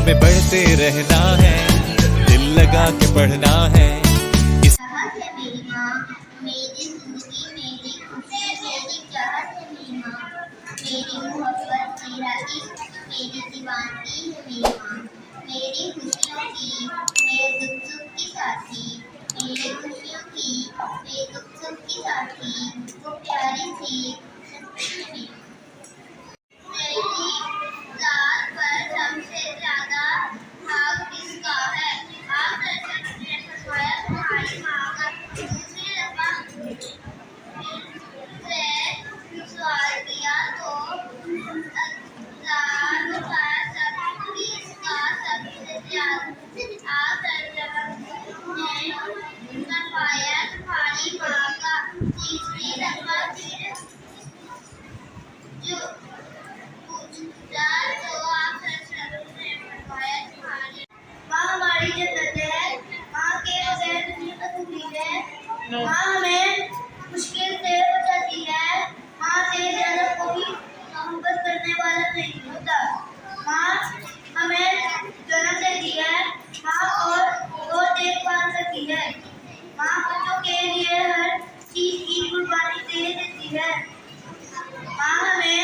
हमें बढ़ते रहना है, दिल लगा के पढ़ना है। चाहत है मेरी माँ, मेरी जिंदगी, मेरी खुशी, मेरी चाहत है मेरी माँ, मेरी मोहब्बत, मेरा इश्क, मेरी दीवानगी है मेरी माँ, मेरी खुशियों की, मेरे दुख सुख की साथी, मेरी खुशियों की, मेरे दुख सुख की साथी, वो प्यारी सी मेरी जात पर सबसे ज्यादा भाग किसका है? आप दर्शक ने फरमाया तुम्हारी माँ का। दूसरी दफा से सवाल किया तो इसका सबसे ज्यादा। आप दर्शक ने फरमाया तुम्हारी माँ का। तीसरी दफा फिर जो माँ हमारी जन्नत है, माँ के बगैर दुनिया अधूरी है, माँ हमें मुश्किल से बचाती है, माँ से ज्यादा कोई मोहब्बत करने वाला नहीं होता। माँ हमें जन्म देती है, माँ और वो देखभाल करती है, माँ बच्चों के लिए हर चीज की कुर्बानी दे देती है, माँ हमें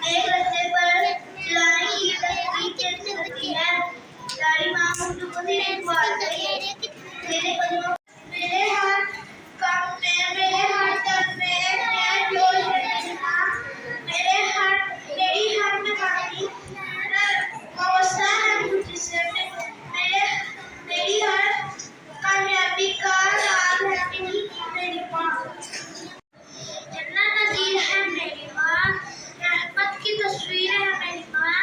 एक रास्ते पर चलाने की तरकीब देती है। प्यारी माँ मुझको कभी नहीं भूलती। मेरे कदमों, मेरे हाथ काम में, मेरे हाथ तक में जो है माँ, मेरी हाथ में पानी अवस्था है मुझसे, मेरी हर कामयाबी का राज है मेरी माँ। जन्नत नज़ीर है मेरी माँ, रहमत की तस्वीर है मेरी माँ,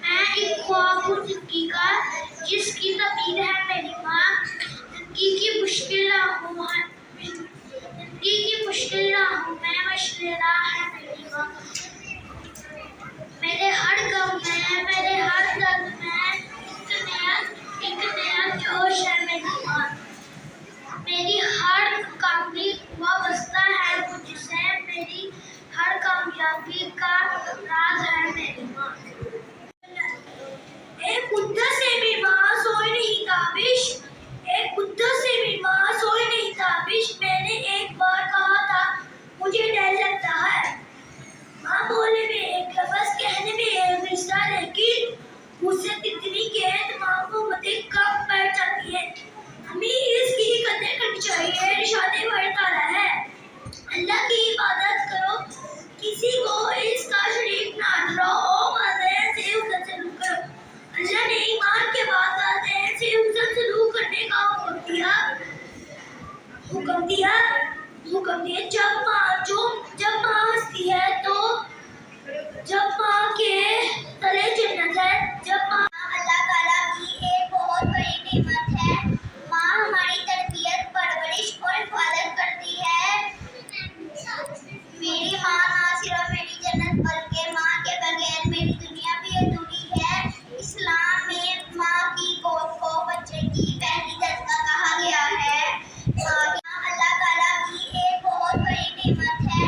मैं एक ख्वाब हूँ जिंदगी का, जिसकी तबीर है मेरी माँ। जिंदगी की मुश्किल राहों है, जिंदगी की मुश्किल राहों में मशवरा है मेरी माँ। मेरे हर गम में, मेरे हर दर्द में एक नया जोश है मेरी माँ। मेरी हर कामयाबी वाबस्ता है मुझसे, मेरी हर कामयाबी का राज है मेरी माँ। एक बुद्धा से भी माँ सोई नहीं काबिश, एक बुद्धा से भी माँ सोई नहीं काबिश, मैंने एक बार कहा था मुझे डर लगता है, माँ बोले में एक लफ्ज़ कहने में एक रिश्ता, लेकिन मुझसे कितनी कहत माँ को मते कम पड़ जाती है। हमें इसकी कदर करनी चाहिए, इरशाद बड़ी ताला है, अल्लाह की इबादत करो, किसी को इसका शरीक ना ठहराओ, वाज़ेह से उससे सलूक करो। अल्लाह ने ईमान के बाद वाज़ेह से उससे सलूक करने का हुक्म दिया। जब माँ हंसती है तो जब माँ के तले जन्नत है, जब माँ अल्लाह ताला की एक बहुत बड़ी नेमत है। माँ हमारी तरबियत, परवरिश और हिफाजत करती है। मेरी माँ ना सिर्फ मेरी जन्नत बल्कि माँ के बगैर मेरी दुनिया भी अधूरी है। इस्लाम में माँ की गोद को बच्चे की पहली दरगाह कहा गया है। अल्लाह ताला की एक बहुत बड़ी नेमत है।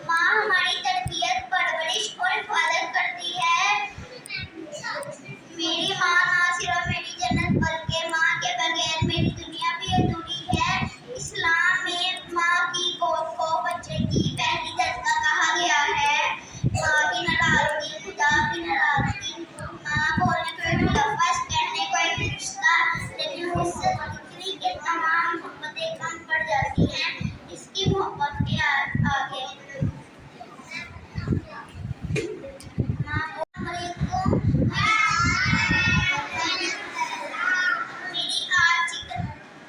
माँ हमारी तरबियत, परवरिश और हिफाजत करती है। मेरी माँ ना सिर्फ मेरी जन्नत बल्कि माँ के बगैर मेरी दुनिया भी अधूरी है। इस्लाम में माँ की गोद को बच्चे की पहली दरगाह कहा गया है। माँ की नाराजगी, खुदा की नाराजगी, माँ बोलने को एक लफ्ज़, कहने को एक रिश्ता, लेकिन उससे जिंदगी के तमाम मोहब्बतें कम पड़ जाती हैं इसकी मोहब्बत के आगे।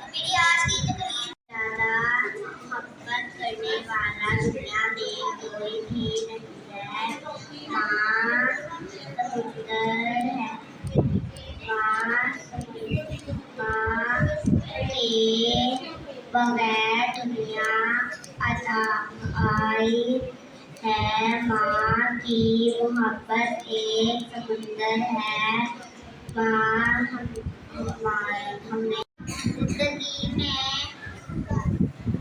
मेरी आज की तकरीर ज्यादा मोहब्बत करने वाला दुनिया में कोई भी नहीं है। माँ समुंदर है, माँ के बगैर दुनिया अता आई है। माँ की मोहब्बत एक समुंदर है। माँ हमने जिंदगी में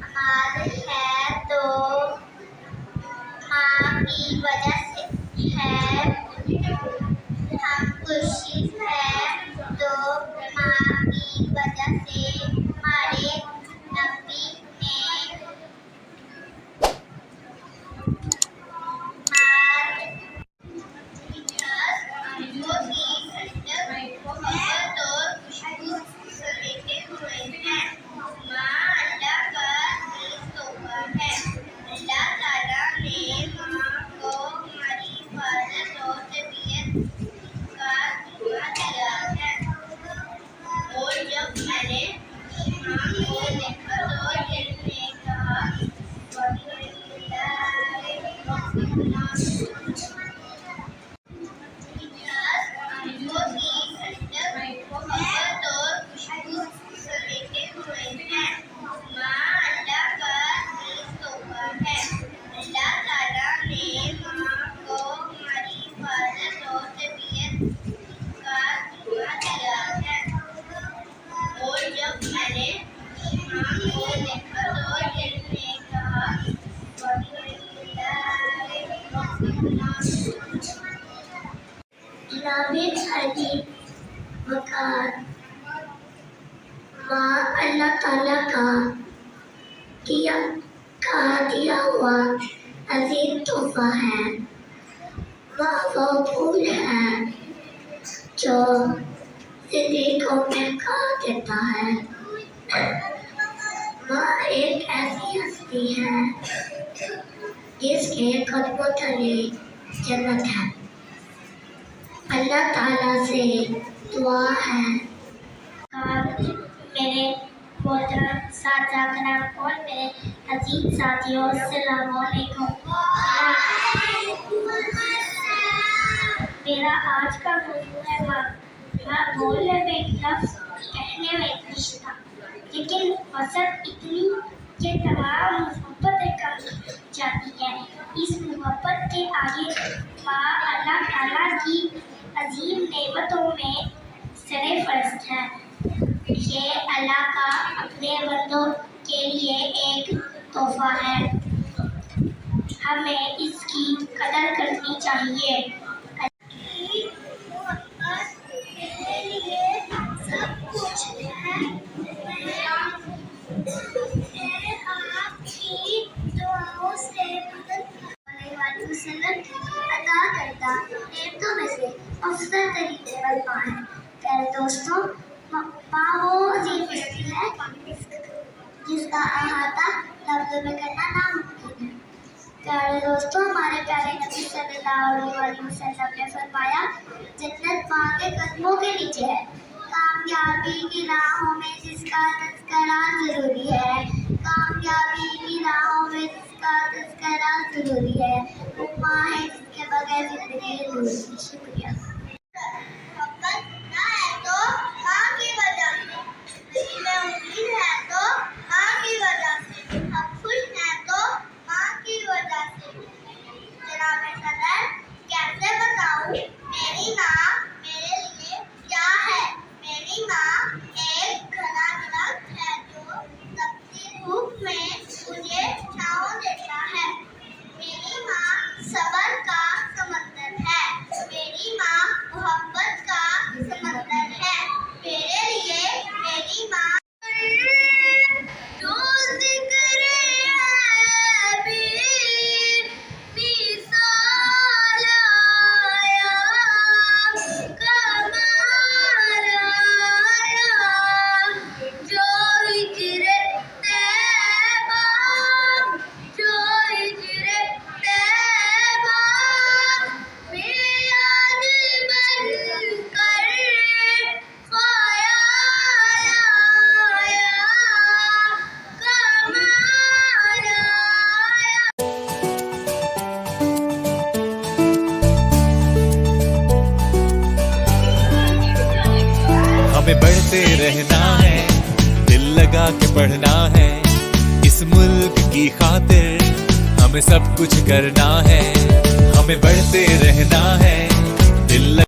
अमाल है तो माँ की वजह से है। हम खुशी है मोहब्बत और खुशबू समेटे हुए हैं। माँ अल्लाह का अजीज तोहफा है। अल्लाह ताला ने माँ को हमारी हिफाजत और तबीयत का जिम्मा दिया है। और जब मैंने माँ को देखा तो दिल ने कहा, जनाबे हदीस वक़ार, माँ अल्लाह ताला का दिया हुआ अजीम तोहफा है। माँ वो फूल है जो जिंदगी को महका देता है। माँ एक ऐसी हस्ती है जिसके कदमों तले जन्नत है। अल्लाह ताला से दुआ है मेरे मोहतरम साथिया कराम और मेरे अजीज साथियों, अस्सलाम वालेकुम। मेरा आज का मौजूद है माँ। माँ बोलने में एक लफ्ज़, कहने में एक रिश्ता, लेकिन वसत इतनी कि तमाम मोहब्बतें कम जाती हैं। इस मोहब्बत के आगे माँ अल्लाह ताला की अजीम नेमतों में सरे फर्स्ट है। ये अल्लाह का अपने बंदों के लिए एक तोहफा है। हमें इसकी कदर करनी चाहिए। मेरे लिए सब कुछ है। मैं आपकी दुआओं से मदद अदा करता नेमतों में से अफजल तरीन नेमत माँ है। प्यारे दोस्तों, माँ वो अजीब हस्ती है जिसका अहाता लफ्ज़ों में करना नामुमकिन है। प्यारे दोस्तों, हमारे प्यारे नबी सल्लल्लाहु अलैहि वसल्लम ने फरमाया, जन्नत माँ के कदमों के नीचे है। कामयाबी की राहों में जिसका तज़किरा ज़रूरी है, कामयाबी की राहों में जिसका तज़किरा ज़रूरी है, वो माँ है जिसके बगैर ज़िंदगी अधूरी है। शुक्रिया। मोहब्बत ना है तो माँ की वजह से, दिल में उम्मीद है तो माँ की वजह से, हम खुश हैं तो माँ की वजह से। जनाब सदर, कैसे बताऊं मेरी माँ मेरे लिए क्या है। मेरी माँ एक घना दरख्त है जो तपती धूप में मुझे छांव देता है। मेरी माँ सब्र का समंदर है। मेरी माँ मोहब्बत का समंदर है। मेरे लिए मेरी माँ जो जिक्र है मिसाल आया, कमाल आया, जो हिजर तैबा, जो हिजर तैबा में याद बनकर ख्याल आया, कमाल आया। हमें बढ़ते रहना है, दिल लगा के पढ़ना है। इस मुल्क की खातिर हमें सब कुछ करना है। हमें बढ़ते रहना है, दिल